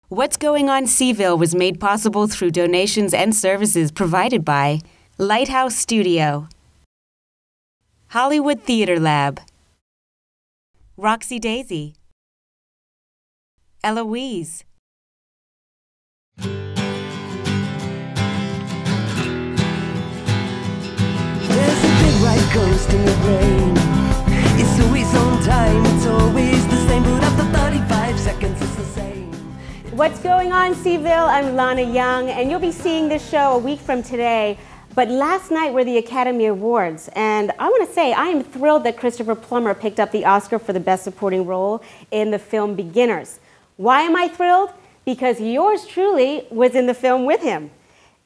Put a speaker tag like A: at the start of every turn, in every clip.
A: What's Going on Seaville was made possible through donations and services provided by Lighthouse Studio, Hollywood Theater Lab, Roxy Daisy, Eloise,
B: There's a big white ghost in your brain. It's always on time, it's always the same, but after 35 seconds it's the same.
C: What's going on, Seaville? I'm Lana Young, and you'll be seeing this show a week from today. But last night were the Academy Awards, and I want to say I am thrilled that Christopher Plummer picked up the Oscar for the Best Supporting Role in the film Beginners. Why am I thrilled? Because yours truly was in the film with him.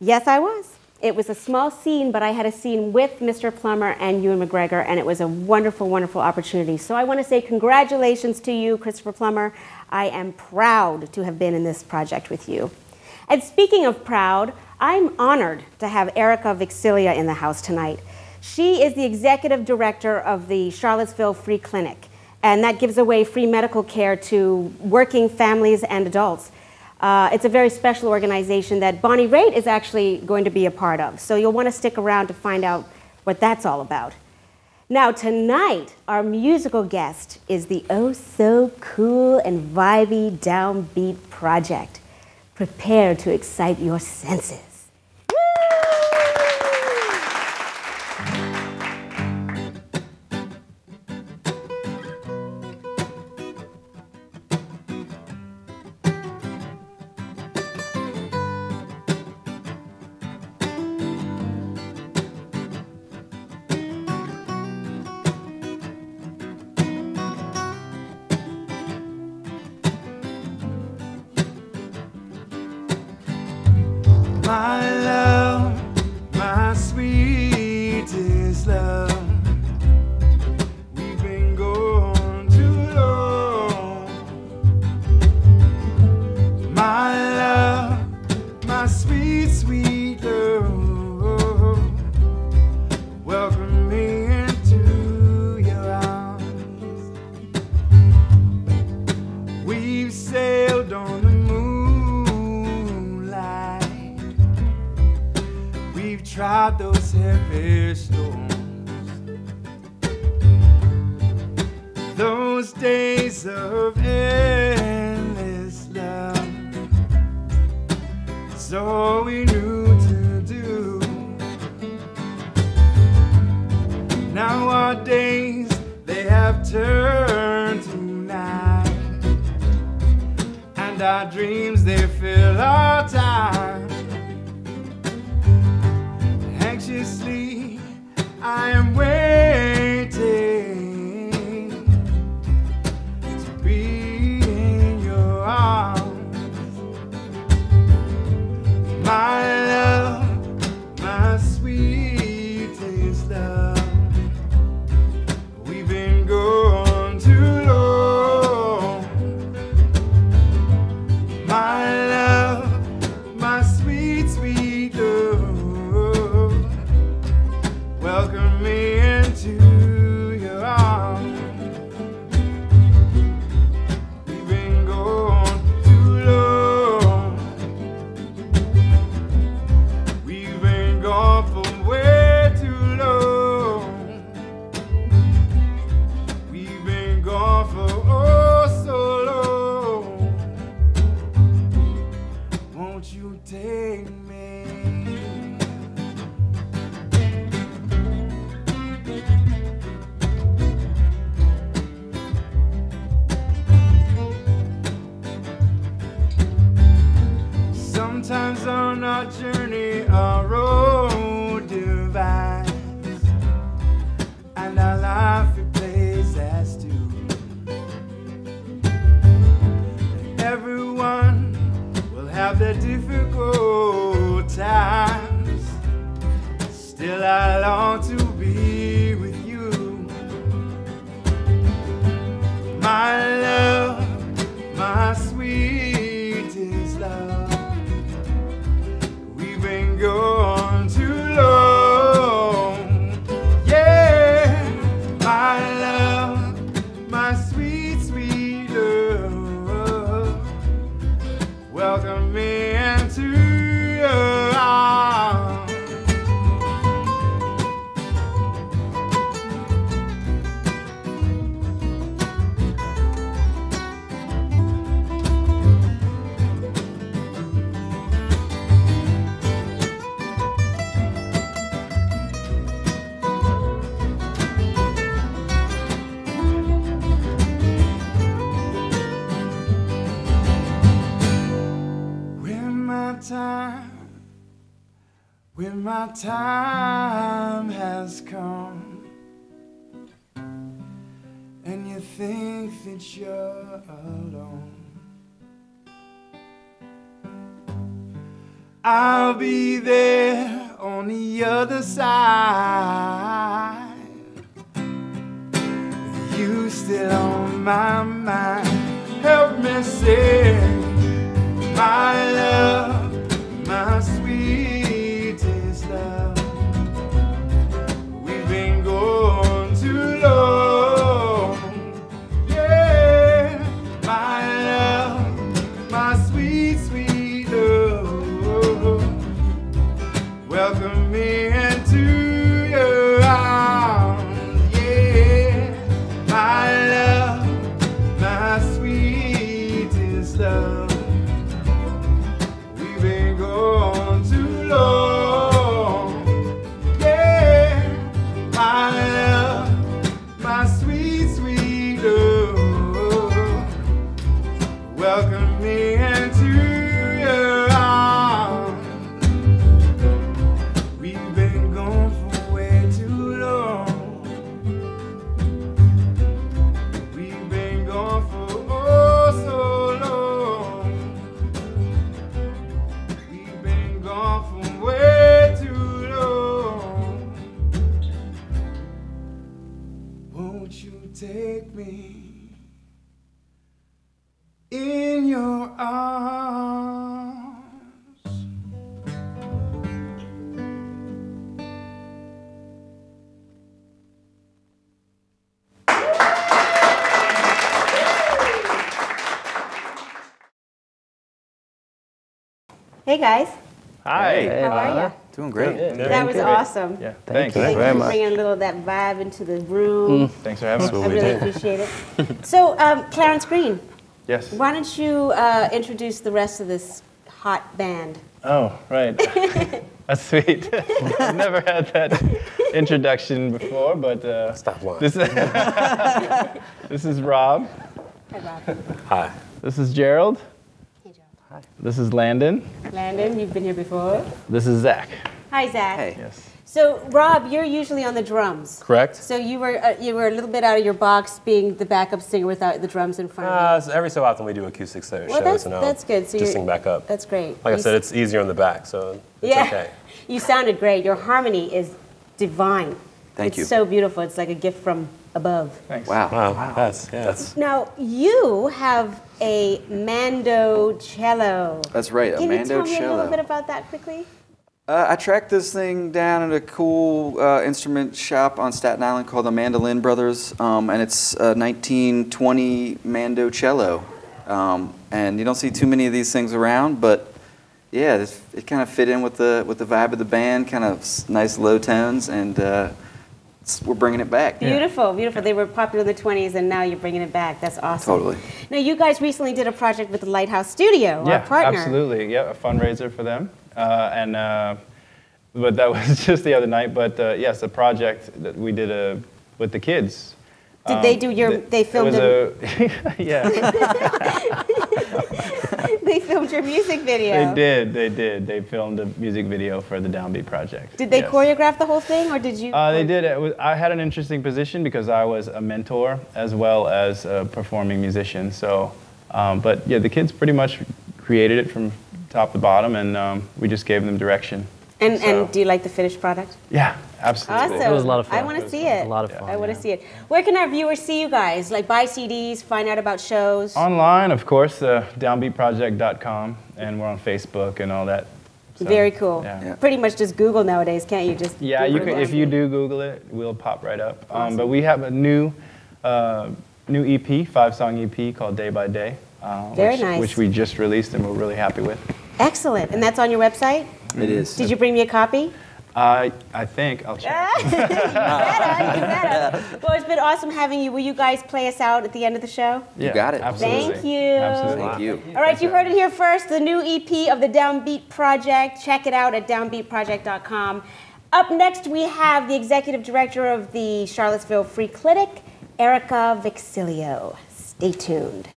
C: Yes, I was. It was a small scene, but I had a scene with Mr. Plummer and Ewan McGregor, and it was a wonderful, wonderful opportunity. So I want to say congratulations to you, Christopher Plummer. I am proud to have been in this project with you. And speaking of proud, I'm honored to have Erika Viccellio in the house tonight. She is the executive director of the Charlottesville Free Clinic, and that gives away free medical care to working families and adults. It's a very special organization that Bonnie Raitt is actually going to be a part of, so you'll want to stick around to find out what that's all about. Now tonight, our musical guest is the oh-so-cool and vibey Downbeat Project. Prepare to excite your senses.
D: My love, my sweetest love, we've been gone too long. My love, my sweet, sweet love, welcome me into your arms. We've sailed on the tried those heavy storms, those days of endless love. It's all we knew to do. Now our days, they have turned to night, and our dreams, they fill our time. Anxiously, I am waiting to be in your arms. My love, my sweetest love, we've been gone too long. My love, my sweet, sweet love, welcome me into your arms. We've been gone too long. We've been gone for way too long. We've been gone for oh so long. Won't you take me? Sometimes on our journey, our road divides, and our life it plays as two. Everyone will have their difficult times. Still, I long to be with you. My love, my sweetest love, gone too long. Yeah, my love, my sweet, sweet love, welcome me into your arms. When my time has come and you think that you're alone, I'll be there on the other side, with you still on my mind. Help me say, my love, my sweetest love, we've been gone too long. Yeah, my love, my sweet, sweet love, welcome me into your arms. Yeah, my love, my sweetest love, gone too long. Yeah, my love, my sweet, sweet love, welcome me into your arms. We've been gone for way too long. We've been gone for oh so long. Gone for way too long. Won't you take me in your arms?
C: Hey guys.
E: Hi.
C: How are you?
E: Doing great.
C: That was awesome.
E: Yeah, thanks.
C: Thank you
E: very
C: for
E: much.
C: bringing a little of that vibe into the room.
E: Thanks for having us.
C: I really appreciate it. So, Clarence Green,
E: Yes.
C: why don't you introduce the rest of this hot band?
E: Oh, right. That's sweet. I've never had that introduction before, but
F: Stop lying.
E: This is Rob.
C: Hi, Rob.
F: Hi.
E: This is Gerald.
C: Hey, Joe.
E: This is Landon.
C: Landon, you've been here before.
E: This is Zach.
C: Hi, Zach.
F: Hey.
E: Yes.
C: So, Rob, you're usually on the drums.
F: Correct.
C: So you were a little bit out of your box, being the backup singer without the drums in front of you.
F: So every so often we do acoustic shows.
C: Well, that's
F: and I'll
C: good. So
F: just
C: you're-
F: sing back up.
C: That's great.
F: Like I
C: You
F: said, it's easier on the back, so it's
C: yeah.
F: okay.
C: You sounded great. Your harmony is divine.
G: Thank you.
C: It's so beautiful. It's like a gift from above.
E: Thanks.
G: Wow.
F: Wow. That's
C: Now, you have a mando cello.
G: That's right, a
C: Can
G: mando
C: you tell me a little
G: cello.
C: bit about that quickly?
G: I tracked this thing down at a cool instrument shop on Staten Island called the Mandolin Brothers, and it's a 1920 mando cello. And you don't see too many of these things around, but yeah, it kind of fit in with the vibe of the band, kind of nice low tones, and we're bringing it back.
C: Beautiful, beautiful. They were popular in the 20s, and now you're bringing it back. That's awesome.
G: Totally.
C: Now, you guys recently did a project with the Lighthouse Studio, our partner.
E: Absolutely. Yeah, a fundraiser for them. But that was just the other night. But yes, a project that we did with the kids.
C: Did they do your? They filmed it.
E: Yeah.
C: They filmed your music video.
E: They did. They filmed a music video for the Downbeat Project.
C: Did they
E: Yes.
C: choreograph the whole thing, or did you?
E: They did. I had an interesting position because I was a mentor as well as a performing musician. So, but yeah, the kids pretty much created it from top to bottom, and we just gave them direction.
C: And do you like the finished product?
E: Yeah, absolutely.
C: Awesome.
H: It was a lot of fun.
C: I want to see it.
H: A lot of fun.
C: I want to see it. Where can our viewers see you guys? Like buy CDs, find out about shows?
E: Online, of course, downbeatproject.com, and we're on Facebook and all that. So,
C: Very cool.
E: Yeah.
C: Pretty much just Google nowadays, can't you? Just
E: Yeah, you
C: Google
E: can.
C: it.
E: If you do Google it, we'll pop right up.
C: Awesome.
E: But we have a new EP, 5-song EP called Day by Day.
C: Very nice.
E: Which we just released and we're really happy with.
C: Excellent. And that's on your website?
G: It is.
C: Did you bring me a copy?
E: I think I'll check.
C: You better. Well, it's been awesome having you. Will you guys play us out at the end of the show?
G: You got it.
E: Absolutely.
C: Thank you.
E: Absolutely.
G: Thank you.
C: All right, you heard it here first, the new EP of the Downbeat Project. Check it out at downbeatproject.com. Up next, we have the executive director of the Charlottesville Free Clinic, Erika Viccellio. Stay tuned.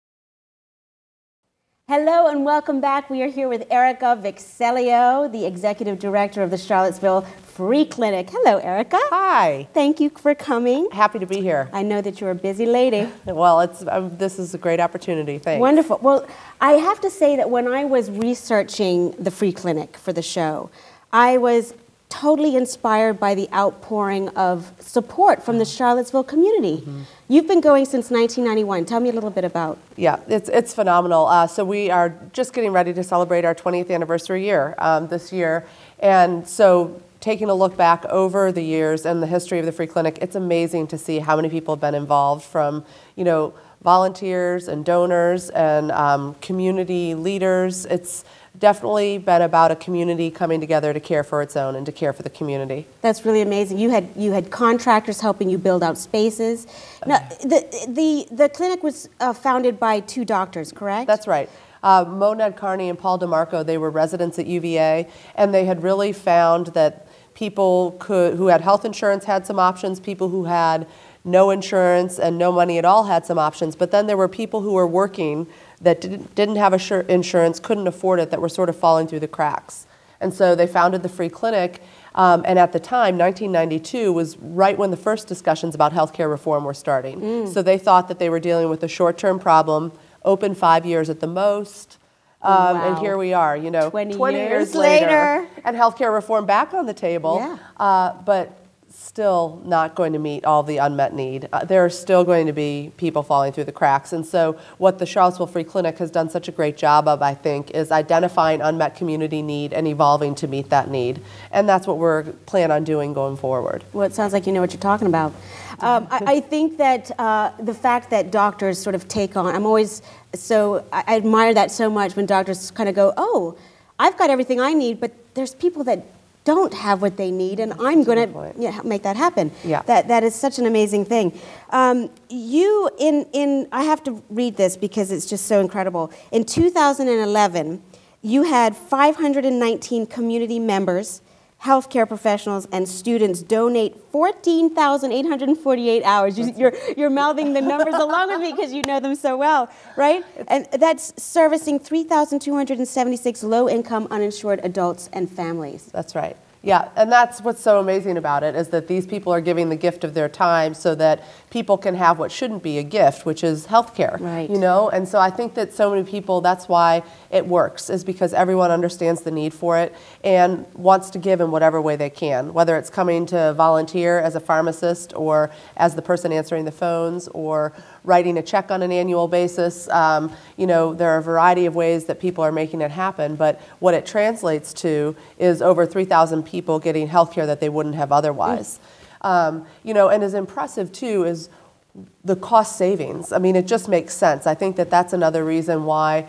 C: Hello and welcome back. We are here with Erika Viccellio, the executive director of the Charlottesville Free Clinic. Hello, Erika.
H: Hi.
C: Thank you for coming.
H: Happy to be here.
C: I know that you're a busy lady.
H: Well, this is a great opportunity. Thanks.
C: Wonderful. Well, I have to say that when I was researching the Free Clinic for the show, I was totally inspired by the outpouring of support from the Charlottesville community. Mm-hmm. You've been going since 1991. Tell me a little bit about.
H: Yeah, it's phenomenal. So we are just getting ready to celebrate our 20th anniversary year this year. And so taking a look back over the years and the history of the Free Clinic, it's amazing to see how many people have been involved from, volunteers and donors and community leaders. It's definitely been about a community coming together to care for its own and to care for the community.
C: That's really amazing. You had contractors helping you build out spaces. Now, the clinic was founded by two doctors, correct?
H: That's right. Mo Nadkarni and Paul DeMarco, they were residents at UVA, and they had really found that people who had health insurance had some options, people who had no insurance and no money at all had some options, but then there were people who were working that didn't have insurance, couldn't afford it, that were sort of falling through the cracks. And so they founded the Free Clinic, and at the time, 1992, was right when the first discussions about healthcare reform were starting. So they thought that they were dealing with a short-term problem, open 5 years at the most,
C: Wow.
H: and here we are,
C: 20
H: years later, and healthcare reform back on the table,
C: Yeah.
H: but still not going to meet all the unmet need. There are still going to be people falling through the cracks. And so what the Charlottesville Free Clinic has done such a great job of, I think, is identifying unmet community need and evolving to meet that need. And that's what we're planning on doing going forward.
C: Well, it sounds like you know what you're talking about. I think that the fact that doctors sort of take on, I admire that so much when doctors kind of go, oh, I've got everything I need, but there's people that don't have what they need, and I'm going to make that happen.
H: Yeah.
C: That is such an amazing thing. I have to read this because it's just so incredible. In 2011, you had 519 community members, healthcare professionals, and students donate 14,848 hours. You're mouthing the numbers along with me because you know them so well, right? And that's servicing 3,276 low-income uninsured adults and families.
H: That's right. Yeah, and that's what's so amazing about it, is that these people are giving the gift of their time so that people can have what shouldn't be a gift, which is health care.
C: Right.
H: And so I think that so many people, that's why it works, is because everyone understands the need for it and wants to give in whatever way they can, whether it's coming to volunteer as a pharmacist or as the person answering the phones or writing a check on an annual basis. There are a variety of ways that people are making it happen, but what it translates to is over 3,000 people getting health care that they wouldn't have otherwise. And as impressive too is the cost savings. I mean, it just makes sense. I think that that's another reason why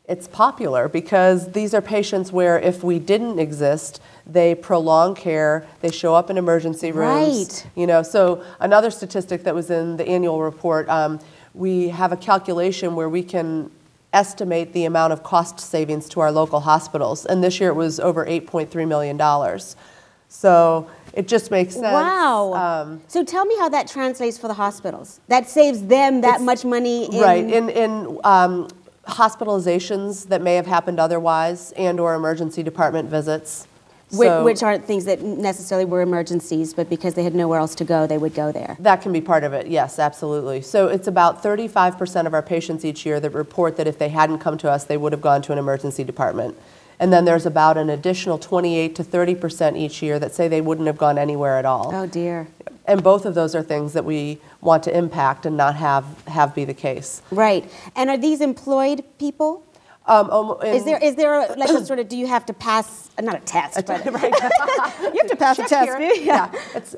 H: it's popular, because these are patients where if we didn't exist, they prolong care, they show up in emergency rooms.
C: Right.
H: So another statistic that was in the annual report, we have a calculation where we can estimate the amount of cost savings to our local hospitals. And this year it was over $8.3 million. So it just makes sense.
C: Wow. So tell me how that translates for the hospitals. That saves them that much money in...
H: Right. In hospitalizations that may have happened otherwise and or emergency department visits.
C: Which aren't things that necessarily were emergencies, but because they had nowhere else to go, they would go there.
H: That can be part of it, yes, absolutely. So it's about 35% of our patients each year that report that if they hadn't come to us, they would have gone to an emergency department. And then there's about an additional 28 to 30% each year that say they wouldn't have gone anywhere at all.
C: Oh, dear.
H: And both of those are things that we want to impact and not have be the case.
C: Right. And are these employed people? Is there a sort of, do you have to pass, not a test, but
H: right.
C: you have to pass a test,
H: yeah. It's,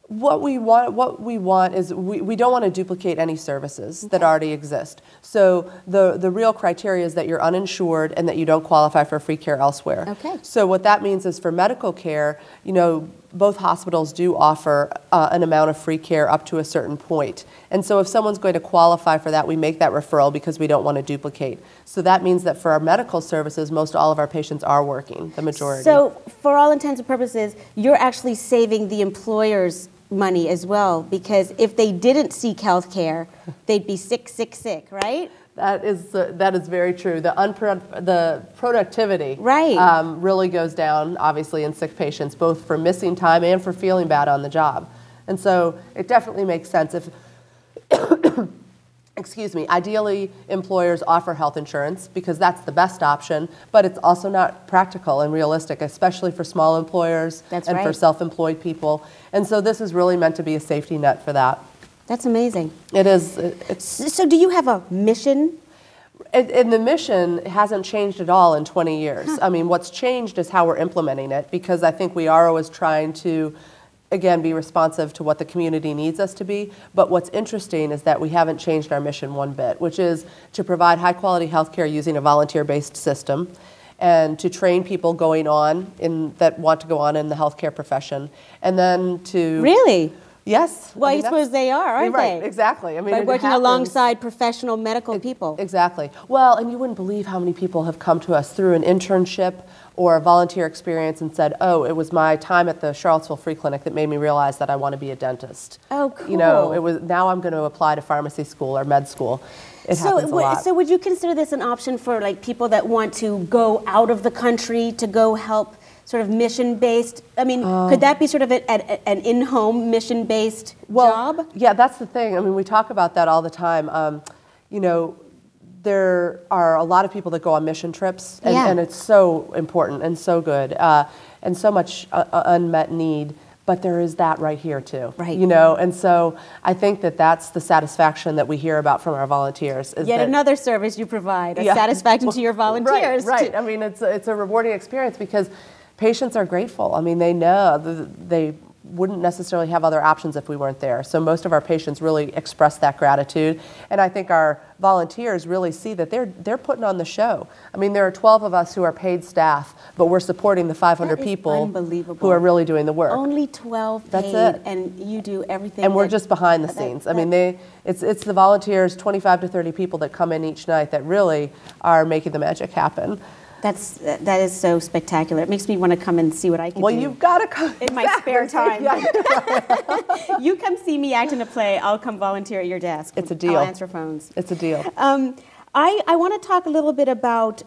H: What we want is we don't want to duplicate any services that already exist. So the real criteria is that you're uninsured and that you don't qualify for free care elsewhere.
C: Okay.
H: So what that means is for medical care, both hospitals do offer an amount of free care up to a certain point. And so if someone's going to qualify for that, we make that referral because we don't want to duplicate. So that means that for our medical services, most all of our patients are working, the majority.
C: So for all intents and purposes, you're actually saving the employers money as well, because if they didn't seek health care, they'd be sick, right?
H: That is very true. The productivity
C: right.
H: Really goes down, obviously, in sick patients, both for missing time and for feeling bad on the job. And so it definitely makes sense if, excuse me, ideally employers offer health insurance because that's the best option, but it's also not practical and realistic, especially for small employers
C: That's
H: and
C: right.
H: for self-employed people. And so this is really meant to be a safety net for that.
C: That's amazing.
H: It is.
C: So do you have a mission?
H: And the mission hasn't changed at all in 20 years.
C: Huh.
H: I mean, what's changed is how we're implementing it, because I think we are always trying to, again, be responsive to what the community needs us to be. But what's interesting is that we haven't changed our mission one bit, which is to provide high-quality health care using a volunteer-based system and to train people that want to go on in the healthcare profession. And then to...
C: Really?
H: Yes.
C: Well, I suppose they are, aren't
H: right,
C: they?
H: Exactly. I mean,
C: by
H: it
C: working
H: happens.
C: alongside professional medical people.
H: Exactly. Well, and you wouldn't believe how many people have come to us through an internship or a volunteer experience and said, oh, it was my time at the Charlottesville Free Clinic that made me realize that I want to be a dentist.
C: Oh, cool.
H: Now I'm going to apply to pharmacy school or med school. It happens a lot.
C: So would you consider this an option for like people that want to go out of the country to go help sort of there I mean, could that be sort of an in-home mission-based job?
H: Yeah, that's the thing. I mean, we talk about that all the time. There are a lot of people that go on mission trips, and it's so important and so good, and so much unmet need. But there is that right here too,
C: right?
H: And so I think that's the satisfaction that we hear about from our volunteers.
C: Yet another service you provide, satisfaction to your volunteers.
H: Right. I mean, it's a rewarding experience because patients are grateful. I mean, they know they wouldn't necessarily have other options if we weren't there. So most of our patients really express that gratitude. And I think our volunteers really see that they're putting on the show. I mean, there are 12 of us who are paid staff, but we're supporting the 500 people who are really doing the work.
C: Only 12 paid,
H: That's it.
C: And you do everything.
H: And we're just behind the scenes. I mean, it's the volunteers, 25 to 30 people that come in each night that really are making the magic happen.
C: That is so spectacular. It makes me want to come and see what I can do.
H: Well, you've got to come.
C: In my spare time.
H: Yeah.
C: You come see me act in a play, I'll come volunteer at your desk.
H: It's a deal.
C: I'll answer phones.
H: It's a deal.
C: I want to talk a little bit about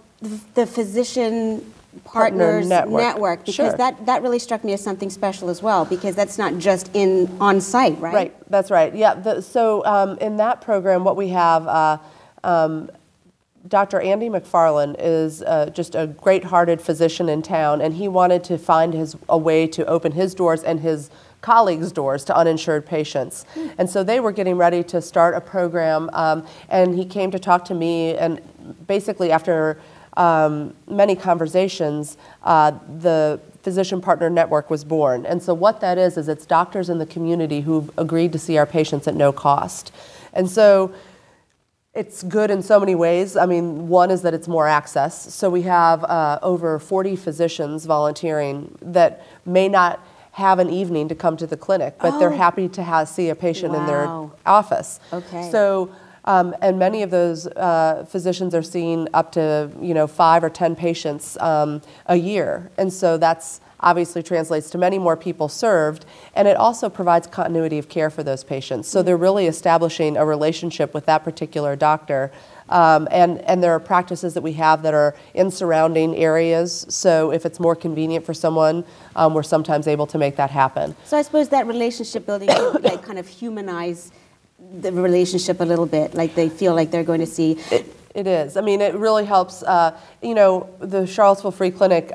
C: the Physician Partners Network because that really struck me as something special as well, because that's not just on site, right?
H: Right, that's right. Yeah, so in that program, what we have, Dr. Andy McFarland is just a great-hearted physician in town, and he wanted to find a way to open his doors and his colleagues' doors to uninsured patients. And so they were getting ready to start a program, and he came to talk to me, and basically after many conversations, the Physician Partner Network was born. And so what that is it's doctors in the community who've agreed to see our patients at no cost. And so it's good in so many ways. I mean, one is that it's more access. So we have over 40 physicians volunteering that may not have an evening to come to the clinic, but they're happy to see a patient in their office.
C: Okay.
H: So, and many of those physicians are seeing up to 5 or 10 patients a year, and so that's obviously translates to many more people served, and it also provides continuity of care for those patients. So they're really establishing a relationship with that particular doctor. And there are practices that we have that are in surrounding areas, so if it's more convenient for someone, we're sometimes able to make that happen.
C: So I suppose that relationship building can like kind of humanize the relationship a little bit, like they feel like they're going to see.
H: It is. I mean, it really helps. The Charlottesville Free Clinic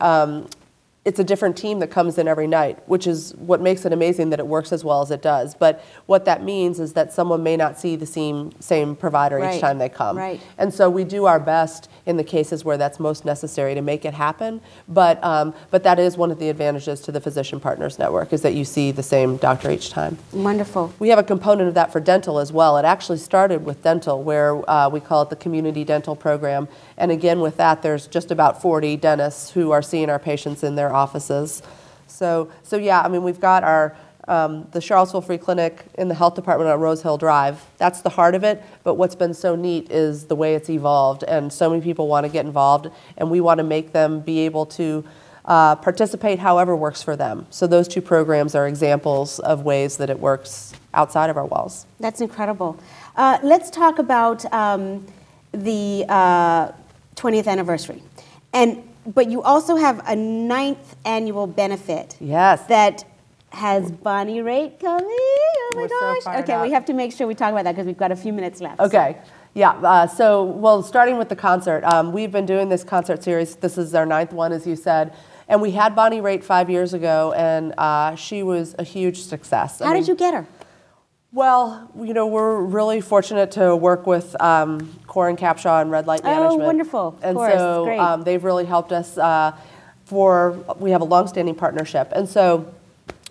H: it's a different team that comes in every night, which is what makes it amazing that it works as well as it does. But what that means is that someone may not see the same provider each time they come.
C: Right.
H: And so we do our best in the cases where that's most necessary to make it happen. But that is one of the advantages to the Physician Partners Network, is that you see the same doctor each time.
C: Wonderful.
H: We have a component of that for dental as well. It actually started with dental, where we call it the Community Dental Program. And again, with that, there's just about 40 dentists who are seeing our patients in their offices. So yeah, I mean, we've got our the Charlottesville Free Clinic in the health department on Rose Hill Drive. That's the heart of it, but what's been so neat is the way it's evolved, and so many people want to get involved, and we want to make them be able to participate however works for them. So those two programs are examples of ways that it works outside of our walls.
C: That's incredible. Let's talk about the 20th anniversary. But you also have a 9th annual benefit.
H: Yes.
C: That has Bonnie Raitt coming. Oh my
H: We're so
C: gosh.
H: fired
C: Okay,
H: up.
C: we have to make sure we talk about that because we've got a few minutes left.
H: Okay. Yeah. Well, starting with the concert, we've been doing this concert series. This is our 9th one, as you said. And we had Bonnie Raitt 5 years ago, and she was a huge success.
C: How did you get her?
H: Well, you know, we're really fortunate to work with Core and Capshaw and Red Light Management.
C: Oh, wonderful. Of
H: And
C: course.
H: so
C: Great.
H: they've really helped us we have a long-standing partnership. And so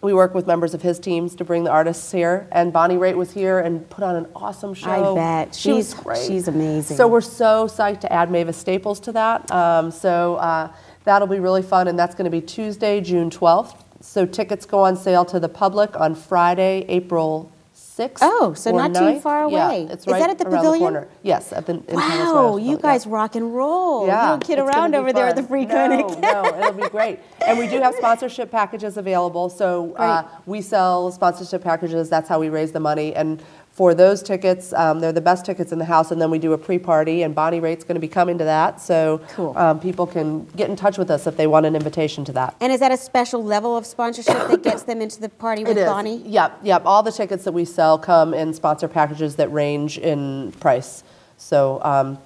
H: we work with members of his teams to bring the artists here. And Bonnie Raitt was here and put on an awesome show.
C: I bet.
H: She was great.
C: She's amazing.
H: So we're so psyched to add Mavis Staples to that. That'll be really fun, and that's going to be Tuesday, June 12th. So tickets go on sale to the public on Friday, April 6th.
C: Oh, so
H: or
C: not too
H: 9th.
C: far away.
H: Yeah, it's
C: Is
H: right
C: that at the
H: around
C: Pavilion?
H: The corner. Yes, at the in Thomas
C: Wow,
H: Roseville,
C: you guys rock and roll.
H: Yeah,
C: You don't kid
H: it's gonna
C: around
H: be
C: over there at the
H: fun.
C: free clinic.
H: No, it'll be great. And we do have sponsorship packages available. So
C: Right.
H: we sell sponsorship packages. That's how we raise the money. And for those tickets, they're the best tickets in the house. And then we do a pre-party, and Bonnie Raitt's going to be coming to that. So
C: Cool.
H: People can get in touch with us if they want an invitation to that.
C: And is that a special level of sponsorship that gets them into the party with
H: It is.
C: Bonnie?
H: Yep. All the tickets that we sell come in sponsor packages that range in price. So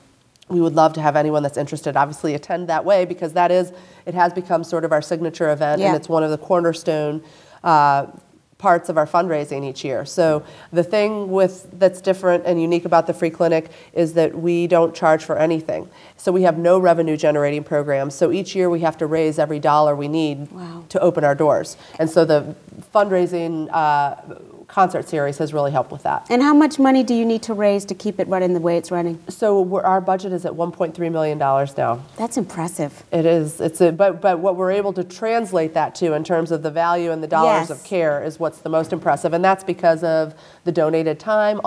H: we would love to have anyone that's interested obviously attend that way, because it has become sort of our signature event,
C: Yeah.
H: and it's one of the cornerstone parts of our fundraising each year. So the thing that's different and unique about the free clinic is that we don't charge for anything. So we have no revenue generating programs. So each year we have to raise every dollar we need
C: Wow.
H: to open our doors. And so the fundraising concert series has really helped with that.
C: And how much money do you need to raise to keep it running the way it's running?
H: So our budget is at $1.3 million now.
C: That's impressive.
H: It is. But what we're able to translate that to in terms of the value and the dollars
C: Yes.
H: of care is what's the most impressive, and that's because of the donated time.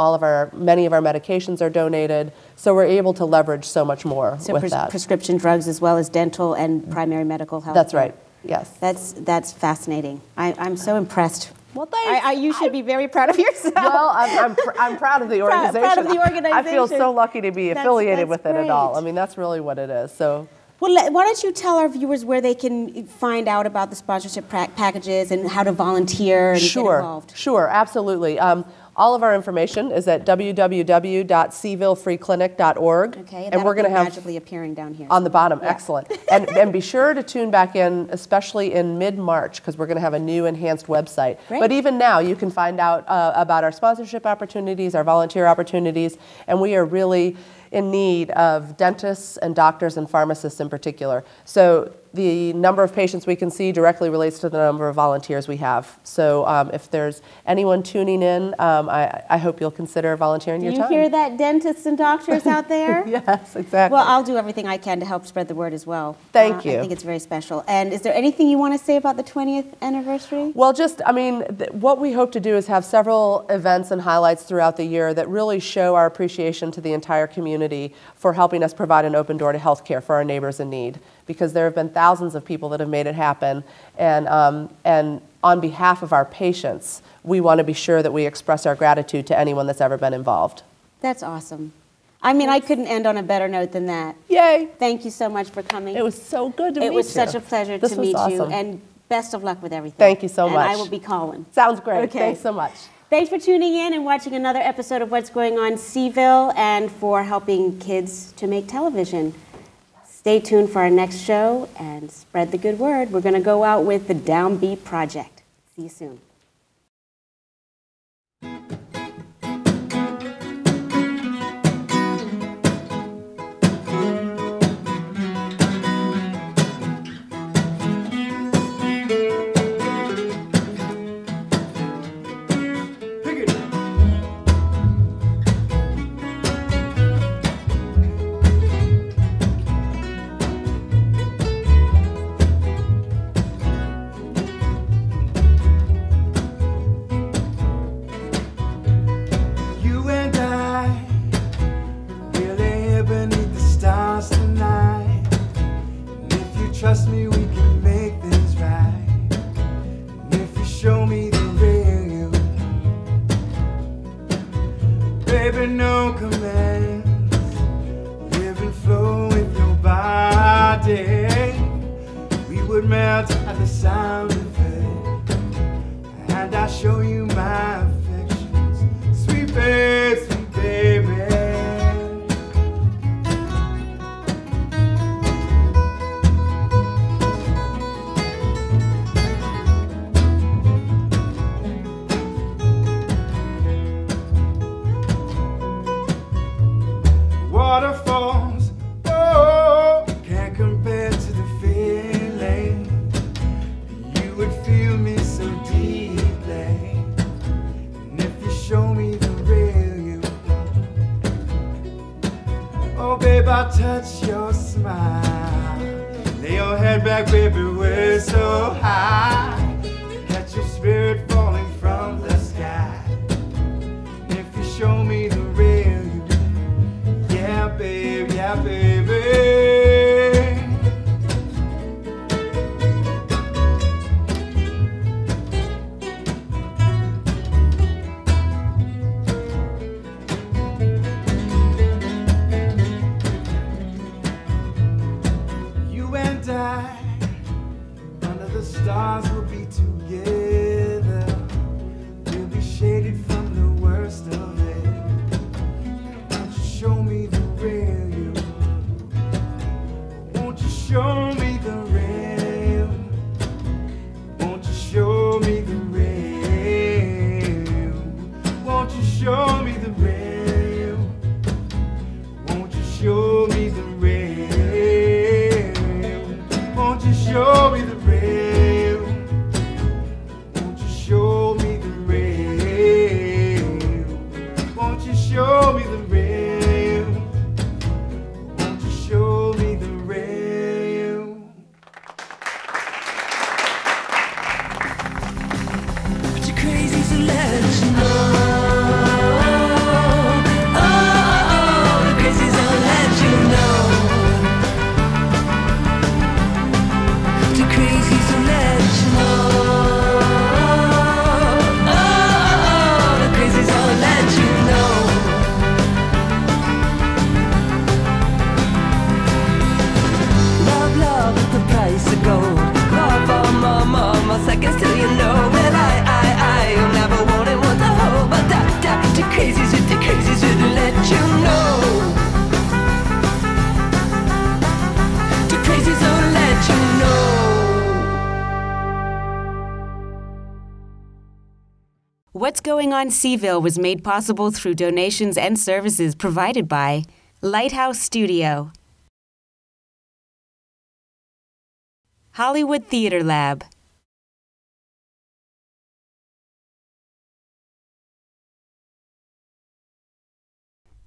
H: Many of our medications are donated, so we're able to leverage so much more
C: So
H: with that.
C: prescription drugs as well as dental and primary medical health.
H: That's right. Yes.
C: That's fascinating. I'm so impressed.
H: Well, thanks.
C: You should be very proud of yourself.
H: Well, I'm proud of the organization.
C: Proud of the organization.
H: I feel so lucky to be affiliated
C: that's
H: with it at all.
C: great.
H: I mean, that's really what it is. So.
C: Well, why don't you tell our viewers where they can find out about the sponsorship packages and how to volunteer and get involved?
H: Sure, absolutely. All of our information is at www.cvillefreeclinic.org.
C: Okay,
H: and we're going to have
C: magically appearing down here.
H: on the bottom.
C: Yeah.
H: Excellent. And be sure to tune back in, especially in mid-March, because we're going to have a new enhanced website.
C: Great.
H: But even now, you can find out about our sponsorship opportunities, our volunteer opportunities, and we are really in need of dentists and doctors and pharmacists in particular. So the number of patients we can see directly relates to the number of volunteers we have. So if there's anyone tuning in, I hope you'll consider volunteering your time.
C: You hear that, dentists and doctors out there?
H: Yes, exactly.
C: Well, I'll do everything I can to help spread the word as well.
H: Thank you.
C: I think it's very special. And is there anything you want to say about the 20th anniversary?
H: Well, what we hope to do is have several events and highlights throughout the year that really show our appreciation to the entire community for helping us provide an open door to health care for our neighbors in need. Because there have been thousands of people that have made it happen. And on behalf of our patients, we want to be sure that we express our gratitude to anyone that's ever been involved.
C: That's awesome. I mean, I couldn't end on a better note than that.
H: Yay!
C: Thank you so much for coming.
H: It was so good to meet you.
C: It was such a pleasure
H: This
C: to
H: was
C: meet you.
H: awesome.
C: And best of luck with everything.
H: Thank you so
C: and
H: much.
C: I will be calling.
H: Sounds great.
C: Okay.
H: Thanks so much.
C: Thanks for tuning in and watching another episode of What's Going On Seville, and for helping kids to make television. Stay tuned for our next show and spread the good word. We're going to go out with the Downbeat Project. See you soon.
D: Trust me, we can make things right. And if you show me the real you, baby, no commands. Live and flow with your body. We would melt at the sound of it. And I'll show you my affections. Sweet babe, sweet baby. Waterfalls, oh, can't compare to the feeling. You would feel me so deeply. And if you show me the real you, oh babe, I'll touch your smile. Lay your head back, baby, we're so high. Catch your spirit falling from the sky. If you show me the real you, yeah, baby, yeah, baby. You and I, under the stars, will be together. We'll be shaded from the worst of it. Show me the real you. Won't you show me the real? Won't you show me the real? Won't you show me the real? Won't you show me the real? Won't you show me the real? Won't you show me the real? Won't you show me the real? Show me the real.
B: But you're crazy, so let you know. Oh, the crazies don't let you know. Too crazy, so let you know. Oh, the crazies don't let you know. Love is the price of gold. Love for more seconds till you know. Well, you'll never want it, want the whole. But too crazy to let you know. Too crazy to let you know.
A: What's Going On Seaville was made possible through donations and services provided by Lighthouse Studio, Hollywood Theater Lab,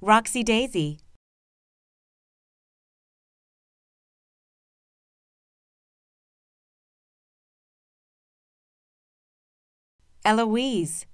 A: Roxy Daisy, Eloise,